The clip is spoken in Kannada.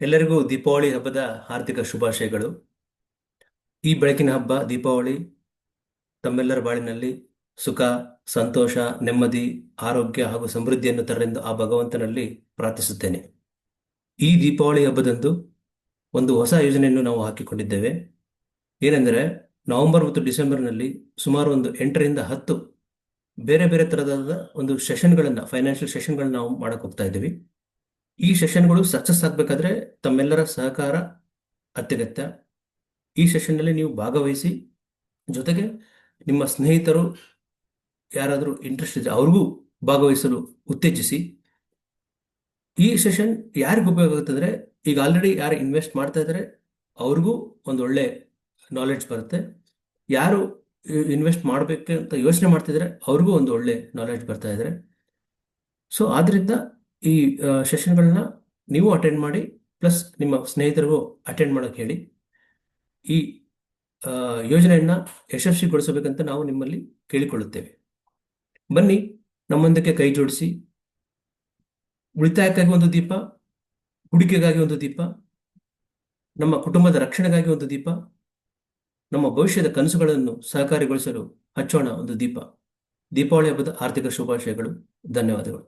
ಎಲ್ಲರಿಗೂ ದೀಪಾವಳಿ ಹಬ್ಬದ ಹಾರ್ದಿಕ ಶುಭಾಶಯಗಳು. ಈ ಬೆಳಕಿನ ಹಬ್ಬ ದೀಪಾವಳಿ ತಮ್ಮೆಲ್ಲರ ಬಾಳಿನಲ್ಲಿ ಸುಖ, ಸಂತೋಷ, ನೆಮ್ಮದಿ, ಆರೋಗ್ಯ ಹಾಗೂ ಸಮೃದ್ಧಿಯನ್ನು ತರಲೆಂದು ಆ ಭಗವಂತನಲ್ಲಿ ಪ್ರಾರ್ಥಿಸುತ್ತೇನೆ. ಈ ದೀಪಾವಳಿ ಹಬ್ಬದಂದು ಒಂದು ಹೊಸ ಯೋಜನೆಯನ್ನು ನಾವು ಹಾಕಿಕೊಂಡಿದ್ದೇವೆ. ಏನೆಂದರೆ, ನವೆಂಬರ್ ಮತ್ತು ಡಿಸೆಂಬರ್ನಲ್ಲಿ ಸುಮಾರು ಒಂದು 8ರಿಂದ 10 ಬೇರೆ ಬೇರೆ ತರಹದ ಒಂದು ಸೆಷನ್ಗಳನ್ನು, ಫೈನಾನ್ಷಿಯಲ್ ಸೆಷನ್ಗಳನ್ನ ನಾವು ಮಾಡಕ್ ಹೋಗ್ತಾ ಇದ್ದೀವಿ. ಈ ಸೆಷನ್ಗಳು ಸಕ್ಸಸ್ ಆಗಬೇಕಾದ್ರೆ ತಮ್ಮೆಲ್ಲರ ಸಹಕಾರ ಅತ್ಯಗತ್ಯ. ಈ ಸೆಷನ್ನಲ್ಲಿ ನೀವು ಭಾಗವಹಿಸಿ, ಜೊತೆಗೆ ನಿಮ್ಮ ಸ್ನೇಹಿತರು ಯಾರಾದರೂ ಇಂಟ್ರೆಸ್ಟ್ ಇದ್ರೆ ಅವ್ರಿಗೂ ಭಾಗವಹಿಸಲು ಉತ್ತೇಜಿಸಿ. ಈ ಸೆಷನ್ ಯಾರಿಗೆ ಉಪಯೋಗ ಆಗುತ್ತಂದ್ರೆ, ಈಗ ಆಲ್ರೆಡಿ ಯಾರು ಇನ್ವೆಸ್ಟ್ ಮಾಡ್ತಾ ಇದ್ದಾರೆ ಅವ್ರಿಗೂ ಒಂದು ಒಳ್ಳೆ ನಾಲೆಡ್ಜ್ ಬರುತ್ತೆ. ಯಾರು ಇನ್ವೆಸ್ಟ್ ಮಾಡಬೇಕಂತ ಯೋಚನೆ ಮಾಡ್ತಿದ್ರೆ ಅವ್ರಿಗೂ ಒಂದು ಒಳ್ಳೆ ನಾಲೆಡ್ಜ್ ಬರ್ತಾ ಇದ್ದಾರೆ. ಸೊ ಆದ್ರಿಂದ ಈ ಸೆಷನ್ಗಳನ್ನ ನೀವು ಅಟೆಂಡ್ ಮಾಡಿ, ಪ್ಲಸ್ ನಿಮ್ಮ ಸ್ನೇಹಿತರಿಗೂ ಅಟೆಂಡ್ ಮಾಡೋಕೆ ಹೇಳಿ. ಈ ಆ, ಯೋಜನೆಯನ್ನ ಯಶಸ್ವಿಗೊಳಿಸಬೇಕಂತ ನಾವು ನಿಮ್ಮಲ್ಲಿ ಕೇಳಿಕೊಳ್ಳುತ್ತೇವೆ. ಬನ್ನಿ, ನಮ್ಮೊಂದಕ್ಕೆ ಕೈ ಜೋಡಿಸಿ ಉಳಿತಾಯಕ್ಕಾಗಿ ಒಂದು ದೀಪ, ಹೂಡಿಕೆಗಾಗಿ ಒಂದು ದೀಪ, ನಮ್ಮ ಕುಟುಂಬದ ರಕ್ಷಣೆಗಾಗಿ ಒಂದು ದೀಪ, ನಮ್ಮ ಭವಿಷ್ಯದ ಕನಸುಗಳನ್ನು ಸಹಕಾರಿಗೊಳಿಸಲು ಹಚ್ಚೋಣ ಒಂದು ದೀಪ. ದೀಪಾವಳಿ ಹಬ್ಬದ ಆರ್ಥಿಕ ಶುಭಾಶಯಗಳು. ಧನ್ಯವಾದಗಳು.